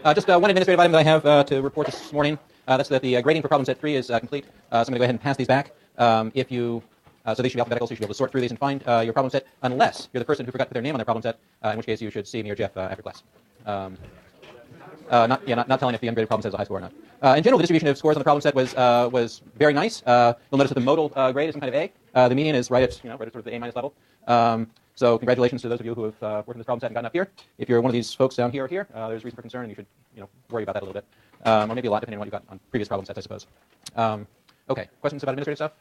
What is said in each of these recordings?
Just one administrative item that I have to report this morning. That's that the grading for problem set 3 is complete. So I'm going to go ahead and pass these back. If you, so these should be alphabetical, so you should be able to sort through these and find your problem set, unless you're the person who forgot to put their name on their problem set, in which case you should see me or Jeff after class. Not telling if the ungraded problem set is a high score or not. In general, the distribution of scores on the problem set was very nice. You'll notice that the modal grade is some kind of A. The median is right at sort of the A- level. So congratulations to those of you who have worked on this problem set and gotten up here. If you're one of these folks down here or here, there's reason for concern, and you should worry about that a little bit, or maybe a lot, depending on what you got on previous problem sets, I suppose. Okay, questions about administrative stuff?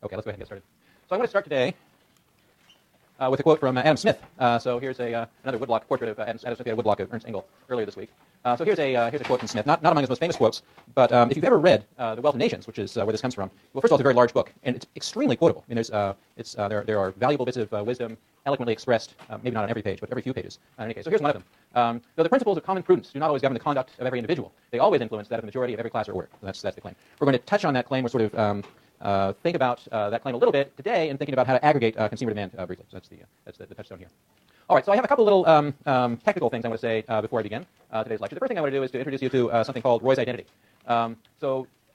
Okay, let's go ahead and get started. So I'm going to start today with a quote from Adam Smith. So here's another woodblock portrait of Adam Smith. He had a woodblock of Ernst Engel earlier this week. So here's a quote from Smith, not among his most famous quotes, but if you've ever read The Wealth of Nations, which is where this comes from, well, first of all, it's a very large book, and it's extremely quotable. I mean, there are valuable bits of wisdom eloquently expressed, maybe not on every page, but every few pages. In any case, so here's one of them. Though the principles of common prudence do not always govern the conduct of every individual, they always influence that of the majority of every class or order. So that's the claim. We're going to touch on that claim. We're sort of think about that claim a little bit today, and thinking about how to aggregate consumer demand briefly. So that's the touchstone here. All right, so I have a couple little technical things I want to say before I begin today's lecture. The first thing I want to do is to introduce you to something called Roy's identity.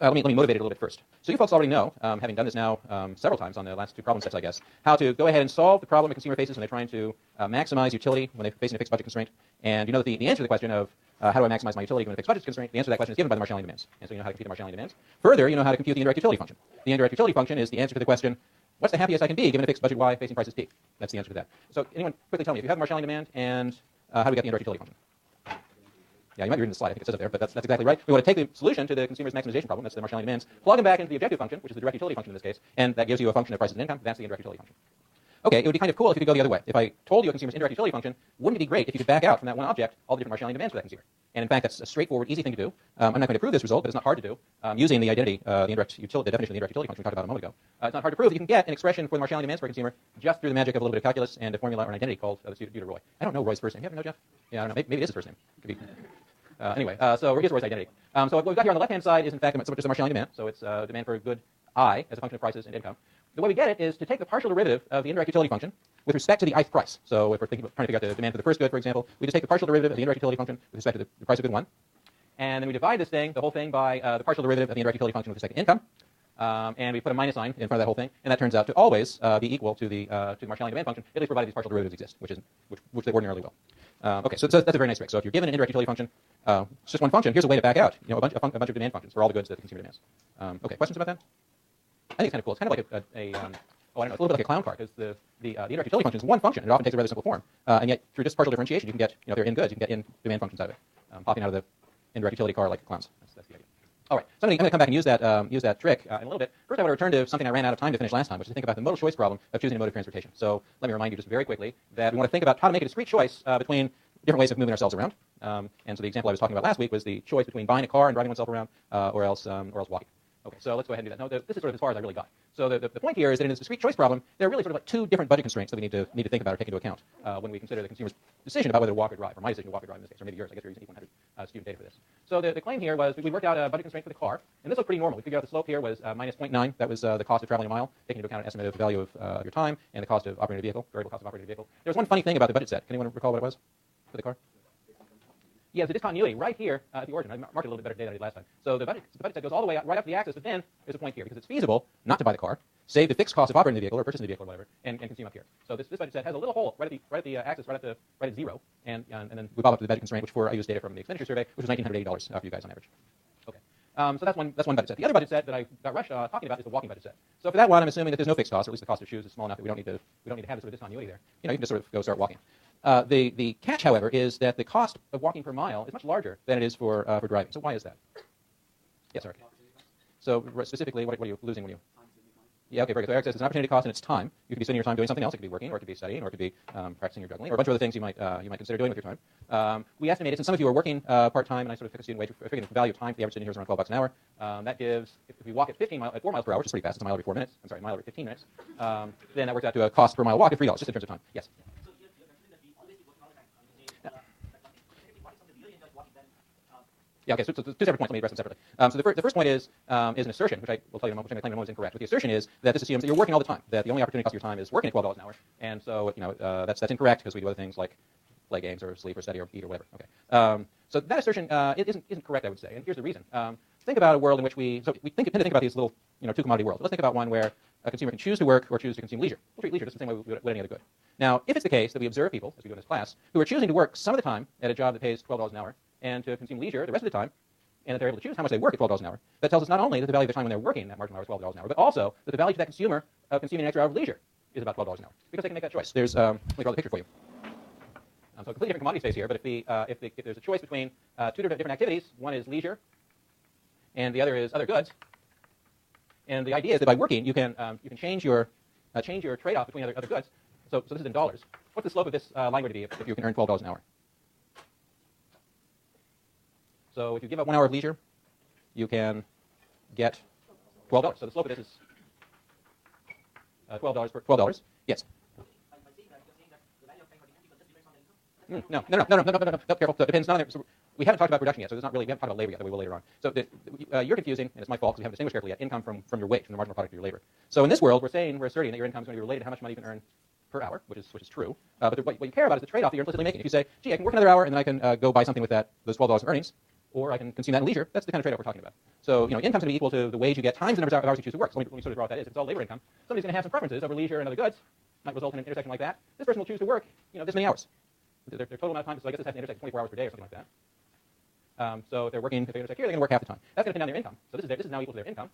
Let me motivate it a little bit first. So you folks already know, having done this now several times on the last two problem sets, I guess, how to go ahead and solve the problem a consumer faces when they're trying to maximize utility when they're facing a fixed budget constraint. And you know that the answer to the question of how do I maximize my utility when a fixed budget constraint, the answer to that question is given by the Marshallian demands. And so you know how to compute the Marshallian demands. Further, you know how to compute the indirect utility function. The indirect utility function is the answer to the question, what's the happiest I can be given a fixed budget Y facing prices P? That's the answer to that. So anyone quickly tell me, if you have a Marshallian demand, and how do we get the indirect utility function? Yeah, you might be reading the slide. I think it says it there, but that's exactly right. We want to take the solution to the consumer's maximization problem, that's the Marshallian demands, plug them back into the objective function, which is the direct utility function in this case, and that gives you a function of prices and income. That's the indirect utility function. Okay, it would be kind of cool if you could go the other way. If I told you a consumer's indirect utility function, wouldn't it be great if you could back out from that one object all the different Marshallian demands for that consumer? And in fact, that's a straightforward, easy thing to do. I'm not going to prove this result, but it's not hard to do using the identity, the definition of the indirect utility function we talked about a moment ago. It's not hard to prove that you can get an expression for the Marshallian demands for a consumer just through the magic of a little bit of calculus and a formula or an identity called the due to Roy. I don't know Roy's first name. You ever know Jeff? Yeah, I don't know. Maybe it is his first name. Could be. Anyway, so here's Roy's identity. So what we've got here on the left-hand side is, in fact, just a Marshallian demand. So it's demand for a good I as a function of prices and income. The way we get it is to take the partial derivative of the indirect utility function with respect to the ith price. So if we're trying to figure out the demand for the first good, for example, we just take the partial derivative of the indirect utility function with respect to the price of good 1. And then we divide the whole thing by the partial derivative of the indirect utility function with respect to income. And we put a minus sign in front of that whole thing, and that turns out to always be equal to the Marshallian demand function, at least provided these partial derivatives exist, which they ordinarily will. Okay, so that's a very nice trick. So if you're given an indirect utility function, it's just one function. Here's a way to back out, a bunch of demand functions for all the goods that the consumer demands. Okay, questions about that? I think it's kind of cool. It's kind of like I don't know, it's a little bit like a clown car, because the indirect utility function is one function. It often takes a rather simple form, and yet through just partial differentiation, you can get, if they're in goods, you can get in demand functions out of it, popping out of the indirect utility car like clowns. That's the idea. All right, so I'm going to come back and use that trick in a little bit. First, I want to return to something I ran out of time to finish last time, which is to think about the modal choice problem of choosing a mode of transportation. So let me remind you just very quickly that we want to think about how to make a discrete choice between different ways of moving ourselves around. And so the example I was talking about last week was the choice between buying a car and driving oneself around, or else walking. Okay, so let's go ahead and do that. No, this is sort of as far as I really got. So the point here is that in this discrete choice problem, there are really sort of like two different budget constraints that we need to think about or take into account when we consider the consumer's decision about whether to walk or drive, or my decision to walk or drive in this case, or maybe yours. I guess you're using 100 student data for this. So the claim here was we worked out a budget constraint for the car, and this looked pretty normal. We figured out the slope here was minus 0.9. That was the cost of traveling a mile, taking into account an estimate of the value of your time and the cost of operating a vehicle, variable cost of operating a vehicle. There was one funny thing about the budget set. Can anyone recall what it was for the car? Yeah, the discontinuity right here at the origin. I marked it a little bit better today than I did last time. So the budget set goes all the way right up the axis, but then there's a point here because it's feasible not to buy the car, save the fixed cost of operating the vehicle or purchasing the vehicle or whatever, and consume up here. So this budget set has a little hole right at the axis, right at 0, and then we bob up to the budget constraint, which I used data from the expenditure survey, which was $1,980 for you guys on average. Okay. So that's one budget set. The other budget set that I got rushed talking about is the walking budget set. So for that one, I'm assuming that there's no fixed cost, or at least the cost of shoes is small enough that we don't need to have this sort of discontinuity there. You can just sort of go start walking. The catch, however, is that the cost of walking per mile is much larger than it is for driving. So why is that? Yes, sorry. So specifically, what are you losing when you? Yeah, okay, very good. So Eric says it's an opportunity cost and it's time. You could be spending your time doing something else. It could be working, or it could be studying, or it could be practicing your juggling, or a bunch of other things you might consider doing with your time. We estimated, since some of you are working part-time, and I sort of took a student wage, I figured the value of time for the average student here is around $12 an hour. That gives, if we walk at 4 miles per hour, which is pretty fast, it's a mile every 4 minutes. I'm sorry, a mile every 15 minutes. Then that works out to a cost per mile walk of $3, just in terms of time. Yes. Yeah, okay, so two separate points. Let me address them separately. So the first point is an assertion, which I will tell you in a moment, which I claim in a moment is incorrect. But the assertion is that this assumes that you're working all the time, that the only opportunity cost of your time is working at $12 an hour. And so, that's incorrect, because we do other things like play games or sleep or study or eat or whatever. Okay. So that assertion it isn't correct, I would say, and here's the reason. Think about a world in which we tend to think about these little two commodity worlds. Let's think about one where a consumer can choose to work or choose to consume leisure. We'll treat leisure just the same way we would any other good. Now, if it's the case that we observe people, as we do in this class, who are choosing to work some of the time at a job that pays $12 an hour and to consume leisure the rest of the time, and that they're able to choose how much they work at $12 an hour, that tells us not only that the value of the time when they're working that marginal hour is $12 an hour, but also that the value to that consumer of consuming an extra hour of leisure is about $12 an hour, because they can make that choice. There's, let me draw the picture for you. So a completely different commodity space here, but if there's a choice between two different activities, one is leisure and the other is other goods, and the idea is that by working you can change your trade-off between other goods. So this is in dollars. What's the slope of this line going to be if you can earn $12 an hour? So if you give up 1 hour of leisure, you can get $12. So the slope of this is $12 per $12. Yes. No, careful. So it depends. So we haven't talked about production yet, so we haven't talked about labor yet, but we will later on. So you're confusing, and it's my fault because we haven't distinguished carefully yet, income from your wage, from the marginal product of your labor. So in this world, we're asserting that your income is going to be related to how much money you can earn per hour, which is true. But what you care about is the trade-off that you're implicitly making. If you say, gee, I can work another hour and then I can go buy something with those $12 of earnings, or I can consume that in leisure, that's the kind of trade-off we're talking about. So income's going to be equal to the wage you get times the number of hours you choose to work. So let me sort of draw what that is. If it's all labor income, somebody's going to have some preferences over leisure and other goods. Might result in an intersection like that. This person will choose to work this many hours. Their total amount of time, so I guess this has to intersect 24 hours per day or something like that. So if they intersect here, they're going to work half the time. That's going to pin down their income. So this is now equal to their income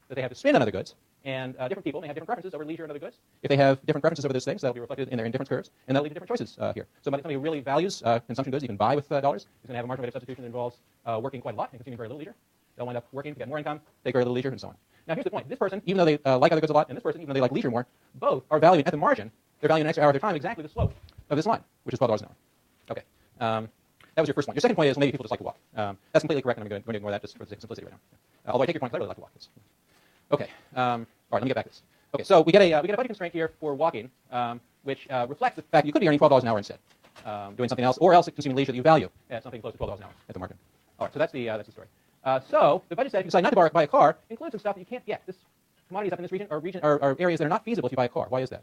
that they have to spend on other goods. And different people may have different preferences over leisure and other goods. If they have different preferences over those things, that'll be reflected in their indifference curves, and that'll lead to different choices here. So somebody who really values consumption goods you can buy with dollars is going to have a marginal rate of substitution that involves working quite a lot and consuming very little leisure. They'll wind up working to get more income, take very little leisure, and so on. Now here's the point. This person, even though they like other goods a lot, and this person, even though they like leisure more, both are valued at the margin. They're valuing an extra hour of their time exactly the slope of this line, which is $12 an hour. Okay. That was your first point. Your second point is maybe people just like to walk. That's completely correct, and I'm going to ignore that just for the simplicity right now. Although I take your point, because I really like to walk. Okay. All right, let me get back to this. Okay, so we get a budget constraint here for walking, which reflects the fact that you could be earning $12 an hour instead, doing something else, or else consuming leisure that you value at something close to $12 an hour at the margin. All right, so that's the story. So the budget said if you decide not to buy a car, includes some stuff that you can't get. This commodities up in this region are areas that are not feasible if you buy a car. Why is that?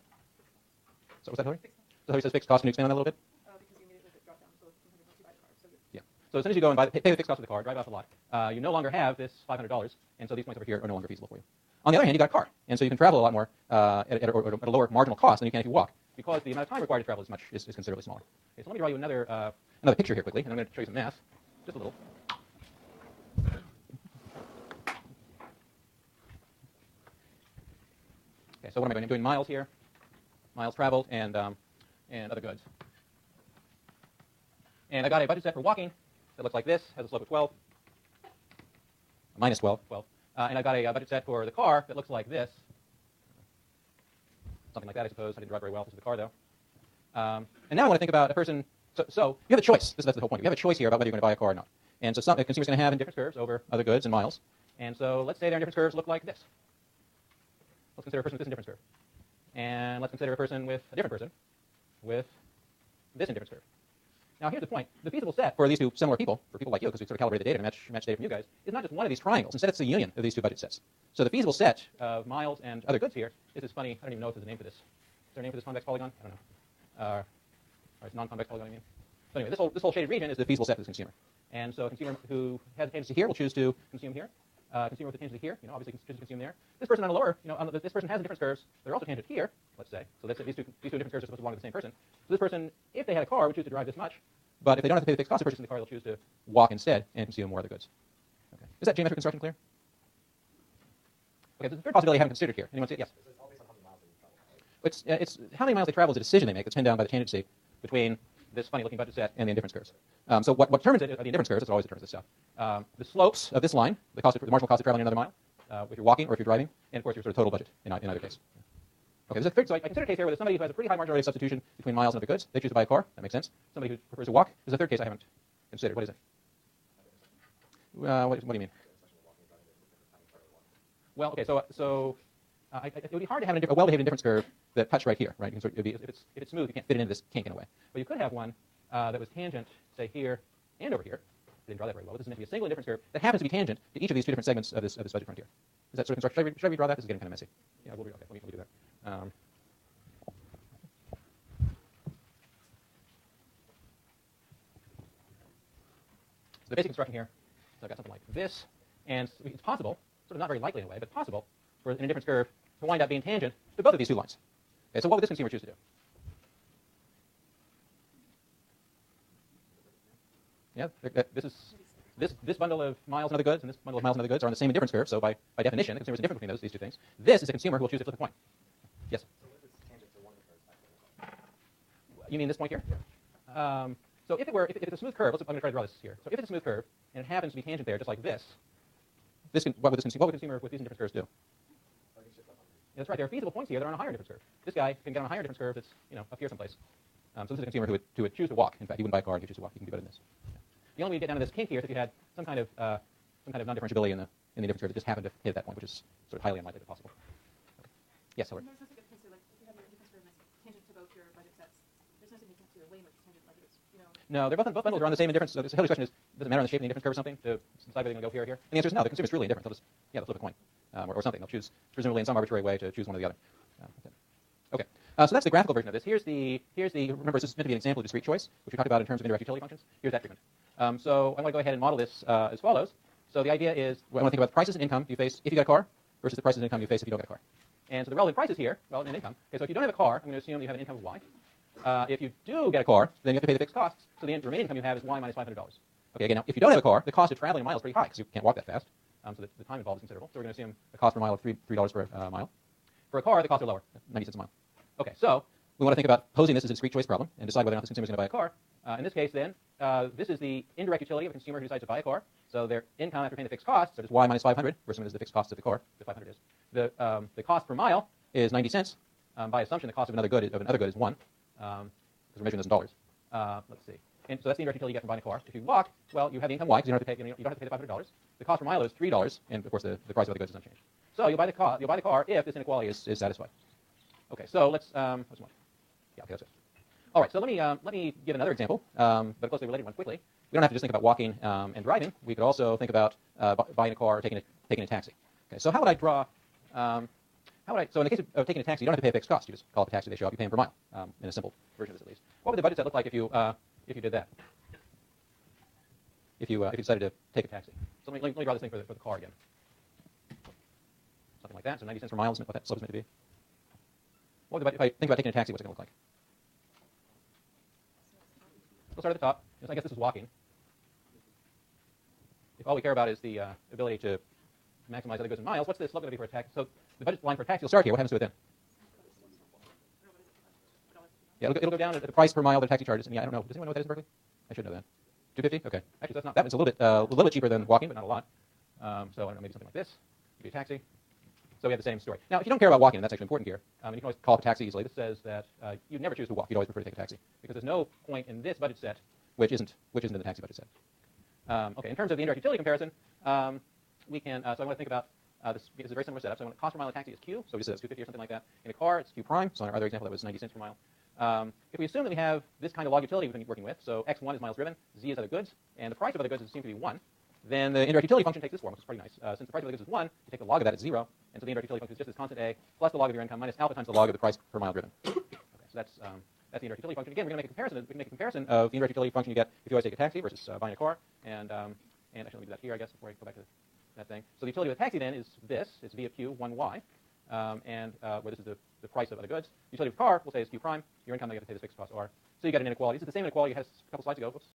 So what's that, Hillary? So Hillary says fixed cost. Can you expand on that a little bit? Because you immediately drop down, so it's $100 to buy the car. So yeah. So as soon as you go and pay the fixed cost of the car, drive off the lot, you no longer have this $500, and so these points over here are no longer feasible for you. On the other hand, you got a car, and so you can travel a lot more at a lower marginal cost than you can if you walk, because the amount of time required to travel is considerably smaller. Okay, so let me draw you another picture here quickly, and I'm going to show you some math, just a little. Okay, so what am I doing? I'm doing miles here, miles traveled, and other goods. And I got a budget set for walking that looks like this, has a slope of 12, minus 12. And I've got a budget set for the car that looks like this. Something like that, I suppose. I didn't drive very well. This is the car, though. And now I want to think about a person. So you have a choice. That's the whole point. You have a choice here about whether you're going to buy a car or not. And so a consumer's going to have indifference curves over other goods and miles. And so let's say their indifference curves look like this. Let's consider a person with this indifference curve. And let's consider a person with a different person with this indifference curve. Now, here's the point. The feasible set for these two similar people, for people like you, because we sort of calibrate the data to match data from you guys, is not just one of these triangles. Instead, it's the union of these two budget sets. So the feasible set of miles and other goods here is this funny, I don't even know if there's a name for this. Is there a name for this convex polygon? I don't know. Or it's non-convex polygon, I mean. So anyway, this whole shaded region is the feasible set for this consumer. And so a consumer who has a tendency here will choose to consume here. Consumer with a tangent here, obviously chooses to consume there. This person on the lower, this person has indifference curves. They're also tangent here, let's say. So these two indifference curves are supposed to belong to the same person. So this person, if they had a car, would choose to drive this much. But if they don't have to pay the fixed cost of purchasing the car, they'll choose to walk instead and consume more other goods. Okay. Is that geometric construction clear? Okay, there's a third possibility I haven't considered here. Anyone see it? Yes? It's how many miles they travel is a decision they make that's pinned down by the tangency between this funny-looking budget set and the indifference curves. So what determines it are the indifference curves. That's what always determines this stuff. The slopes of this line, the marginal cost of traveling another mile, if you're walking or if you're driving, and of course your sort of total budget in either case. Okay, there's a third, so I consider a case here where there's somebody who has a pretty high marginal rate of substitution between miles and other goods. They choose to buy a car. That makes sense. Somebody who prefers to walk. There's a third case I haven't considered. What is it? What do you mean? Well, okay, so it would be hard to have a well-behaved indifference curve that touched right here, right? If it's smooth, you can't fit it into this kink in a way. But you could have one that was tangent, say here and over here. I didn't draw that very well. This is meant to be a single indifference curve that happens to be tangent to each of these two different segments of this budget frontier. Is that sort of construction? Should I redraw that? This is getting kind of messy. Yeah, okay. Let me do that. the basic construction here, so I've got something like this, and it's possible, sort of not very likely in a way, but possible for an indifference curve to wind up being tangent to both of these two lines. Okay, so what would this consumer choose to do? Yeah, this bundle of miles and other goods and this bundle of miles and other goods are on the same indifference curve, so by definition, the consumer is indifferent between these two things. This is a consumer who will choose to flip a coin. Yes? So what if it's tangent to one of the curves? You mean this point here? So if it's a smooth curve, I'm going to try to draw this here. So if it's a smooth curve and it happens to be tangent there, just like this, what would the consumer with these indifference curves do? Or you should flip on them. Yeah, that's right. There are feasible points here that are on a higher indifference curve. This guy can get on a higher indifference curve that's up here someplace. So this is a consumer who would choose to walk. In fact, he wouldn't buy a car. He would choose to walk. He can do better than this. Yeah. The only way you get down to this kink here is if you had some kind of non-differentiability in the indifference curve that just happened to hit that point, which is sort of highly unlikely but possible. Okay. Yes, Hillary. There's no significance to, like, if you have your indifference curve that's tangent to both your budget sets, there's no significance to a lane which is tangent, like it's, No, they're both bundles are on the same indifference. So Hillary's question is, does it matter on the shape of the indifference curve or something to decide whether they're going to go here or here? And the answer is no. The consumer is truly indifferent. They'll flip a coin or something. They'll choose, presumably in some arbitrary way, to choose one or the other. Okay. So that's the graphical version of this. Here's the remember, this is meant to be an example of discrete choice, which we talked about in terms of indirect utility functions. Here's that treatment. So I'm going to go ahead and model this as follows. So the idea is, I want to think about the prices and income you face if you get a car versus the prices and income you face if you don't get a car. And so the relevant prices here, relevant income. Okay, so if you don't have a car, I'm going to assume that you have an income of Y. If you do get a car, then you have to pay the fixed costs. So the remaining income you have is Y minus $500. Okay, again, now if you don't have a car, the cost of traveling a mile is pretty high because you can't walk that fast. So the time involved is considerable. So we're going to assume a cost per mile of $3 per mile. For a car, the costs are lower, 90 cents a mile. Okay, so we want to think about posing this as a discrete choice problem and decide whether or not this consumer is going to buy a car. In this case, then, this is the indirect utility of a consumer who decides to buy a car. So their income after paying the fixed costs, so just Y minus 500, we're assuming is the fixed cost of the car, the 500 is. The cost per mile is 90 cents. By assumption, the cost of another good is 1, because we're measuring this in dollars. Let's see. And so that's the indirect utility you get from buying a car. If you walk, well, you have the income Y because you don't have to pay the $500. The cost per mile is $3, and of course the price of other goods is unchanged. So you'll buy the car if this inequality is satisfied. Okay, so let's yeah, okay, that's it. All right, so let me give another example, but a closely related one quickly. We don't have to just think about walking and driving. We could also think about buying a car or taking a taxi. Okay, so how would I draw? So in the case of taking a taxi, you don't have to pay a fixed cost. You just call up a taxi, they show up, you pay them per mile. In a simple version of this, at least. What would the budget set look like if you did that? If you decided to take a taxi. So let me draw this thing for the car again. Something like that. So 90 cents per mile is what that slope is meant to be. What would the budget, if I think about taking a taxi, what's it going to look like? We'll start at the top. I guess this is walking. If all we care about is the ability to maximize other goods in miles, what's the slope going to be for a taxi? So the budget line for a taxi will start here. What happens to it then? Yeah, it'll go down at the price per mile that a taxi charges. And yeah, I don't know. Does anyone know what that is in Berkeley? I should know that. $2.50? Okay. Actually, that's not that. It's a little bit cheaper than walking, but not a lot. So I don't know, maybe something like this. Maybe a taxi. So we have the same story. Now, if you don't care about walking, and that's actually important here, you can always call up a taxi easily. This says that you'd never choose to walk. You'd always prefer to take a taxi because there's no point in this budget set which isn't in the taxi budget set. Okay, in terms of the indirect utility comparison, we can. So I want to think about this. This is a very similar setup. So when cost per mile of a taxi is Q, so we said it's $2.50 or something like that. In a car, it's Q prime. So in our other example, that was 90 cents per mile. If we assume that we have this kind of log utility we've been working with, so x1 is miles driven, z is other goods, and the price of other goods is assumed to be 1, then the indirect utility function takes this form, which is pretty nice. Since the price of other goods is 1, you take the log of that at 0, and so the indirect utility function is just this constant a plus the log of your income minus alpha times the log of the price per mile driven. Okay, so that's the indirect utility function. Again, we're going to make a comparison. We can make a comparison of the indirect utility function you get if you always take a taxi versus buying a car. And actually, let me do that here, I guess, before I go back to that thing. So the utility of a taxi then is this. It's v of q, 1y. Where this is the price of other goods. The utility of a car, we'll say, is q prime. Your income, you have to pay the fixed cost r. So you get an inequality. This is the same inequality you had a couple slides ago. Whoops.